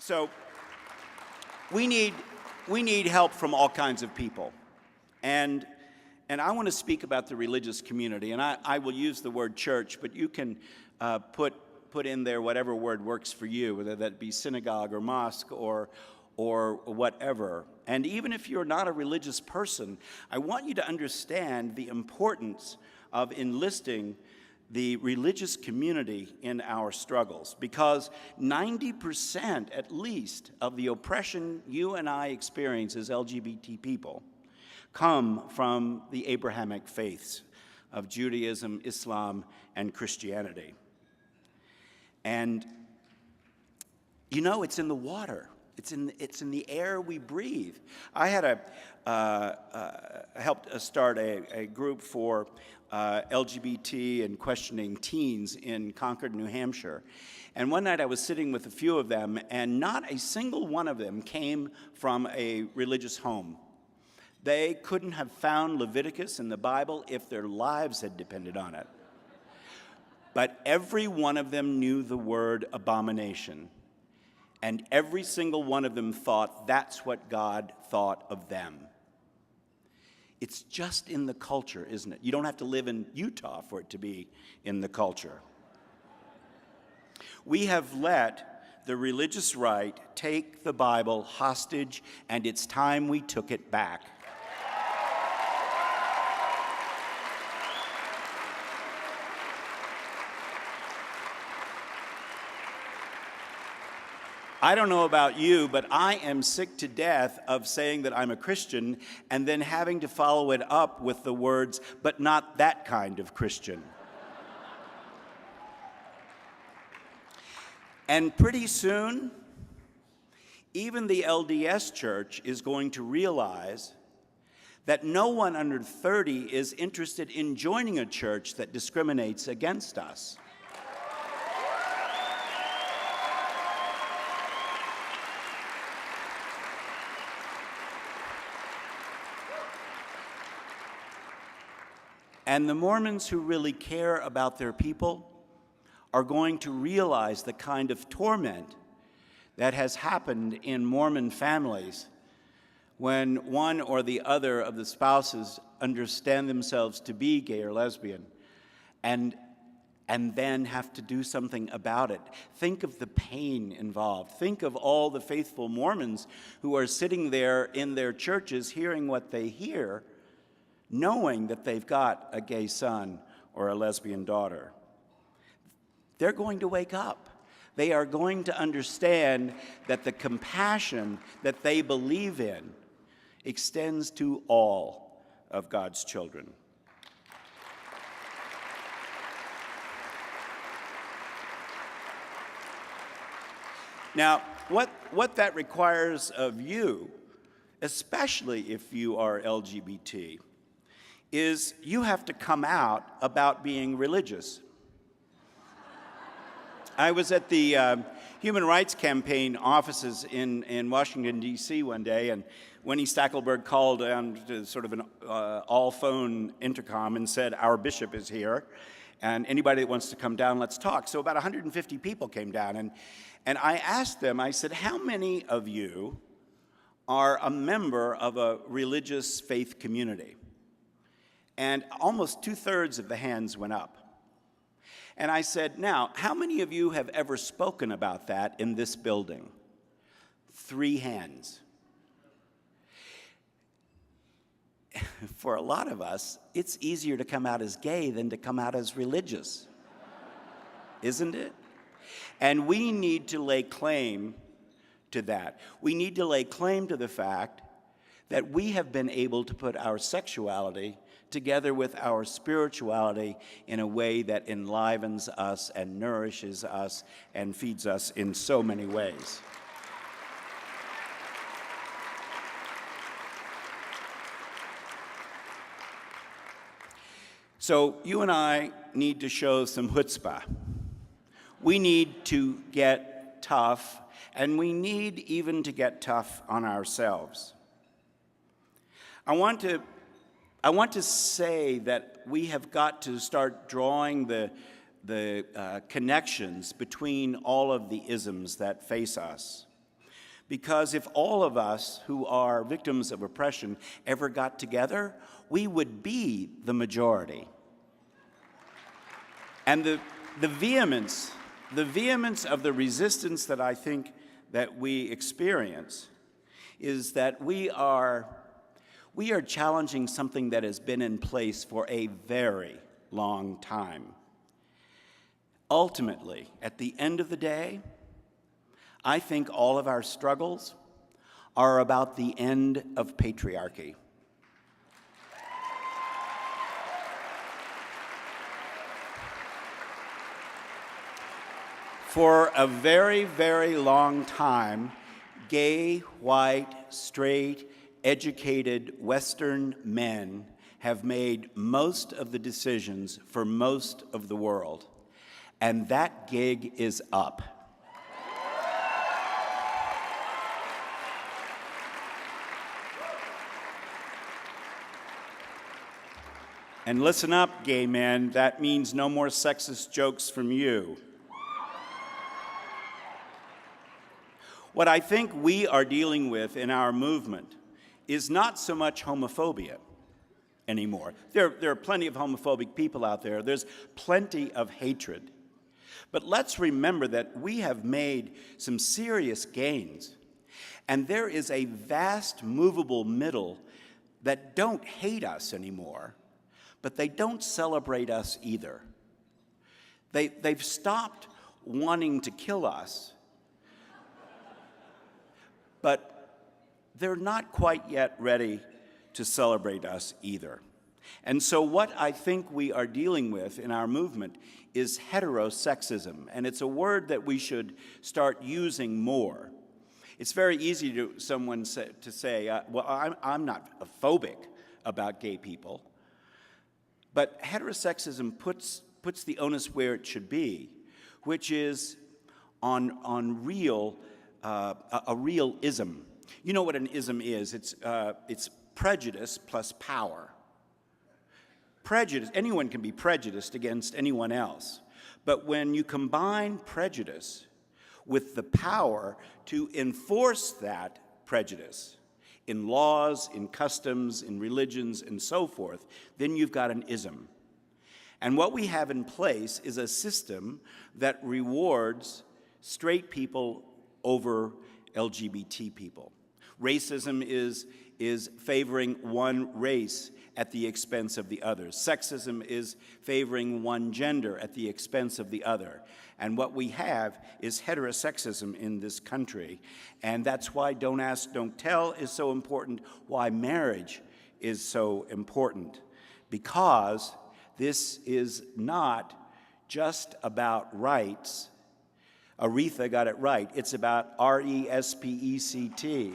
So we need help from all kinds of people. And I want to speak about the religious community. And I will use the word church, but you can put in there whatever word works for you, whether that be synagogue or mosque or whatever. And even if you're not a religious person, I want you to understand the importance of enlisting the religious community in our struggles, because 90% at least of the oppression you and I experience as LGBT people come from the Abrahamic faiths of Judaism, Islam, and Christianity. And you know, it's in the water. It's in the air we breathe. I had helped start a group for LGBT and questioning teens in Concord, New Hampshire. And one night I was sitting with a few of them, and not a single one of them came from a religious home. They couldn't have found Leviticus in the Bible if their lives had depended on it. But every one of them knew the word abomination. And every single one of them thought that's what God thought of them. It's just in the culture, isn't it? You don't have to live in Utah for it to be in the culture. We have let the religious right take the Bible hostage, and it's time we took it back. I don't know about you, but I am sick to death of saying that I'm a Christian and then having to follow it up with the words, but not that kind of Christian. And pretty soon, even the LDS Church is going to realize that no one under 30 is interested in joining a church that discriminates against us. And the Mormons who really care about their people are going to realize the kind of torment that has happened in Mormon families when one or the other of the spouses understand themselves to be gay or lesbian and then have to do something about it. Think of the pain involved. Think of all the faithful Mormons who are sitting there in their churches hearing what they hear, knowing that they've got a gay son or a lesbian daughter. They're going to wake up. They are going to understand that the compassion that they believe in extends to all of God's children. Now, what that requires of you, especially if you are LGBT, is you have to come out about being religious. I was at the Human Rights Campaign offices in Washington, D.C. one day, and Winnie Stackelberg called down to sort of an all-phone intercom and said, "Our bishop is here, and anybody that wants to come down, let's talk." So about 150 people came down, and I asked them, I said, "How many of you are a member of a religious faith community?" And almost 2/3 of the hands went up. And I said, "Now, how many of you have ever spoken about that in this building?" 3 hands. For a lot of us, it's easier to come out as gay than to come out as religious, isn't it? And we need to lay claim to that. We need to lay claim to the fact that we have been able to put our sexuality together with our spirituality in a way that enlivens us and nourishes us and feeds us in so many ways. So you and I need to show some chutzpah. We need to get tough, and we need even to get tough on ourselves. I want to say that we have got to start drawing the connections between all of the isms that face us. Because if all of us who are victims of oppression ever got together, we would be the majority. And the vehemence of the resistance that I think that we experience is that we are challenging something that has been in place for a very long time. Ultimately, at the end of the day, I think all of our struggles are about the end of patriarchy. For a very, very long time, gay, white, straight, educated Western men have made most of the decisions for most of the world, and that gig is up. And listen up, gay men, that means no more sexist jokes from you. What I think we are dealing with in our movement is not so much homophobia anymore. There are plenty of homophobic people out there. There's plenty of hatred. But let's remember that we have made some serious gains. And there is a vast movable middle that don't hate us anymore, but they don't celebrate us either. They've stopped wanting to kill us, but they're not quite yet ready to celebrate us either. And so what I think we are dealing with in our movement is heterosexism, and it's a word that we should start using more. It's very easy to say, well, I'm not phobic about gay people, but heterosexism puts the onus where it should be, which is on a real ism. You know what an ism is? It's prejudice plus power. Prejudice, anyone can be prejudiced against anyone else, but when you combine prejudice with the power to enforce that prejudice in laws, in customs, in religions, and so forth, then you've got an ism. And what we have in place is a system that rewards straight people over LGBT people. Racism is favoring one race at the expense of the other. Sexism is favoring one gender at the expense of the other. And what we have is heterosexism in this country. And that's why Don't Ask, Don't Tell is so important, why marriage is so important. Because this is not just about rights. Aretha got it right. It's about R-E-S-P-E-C-T.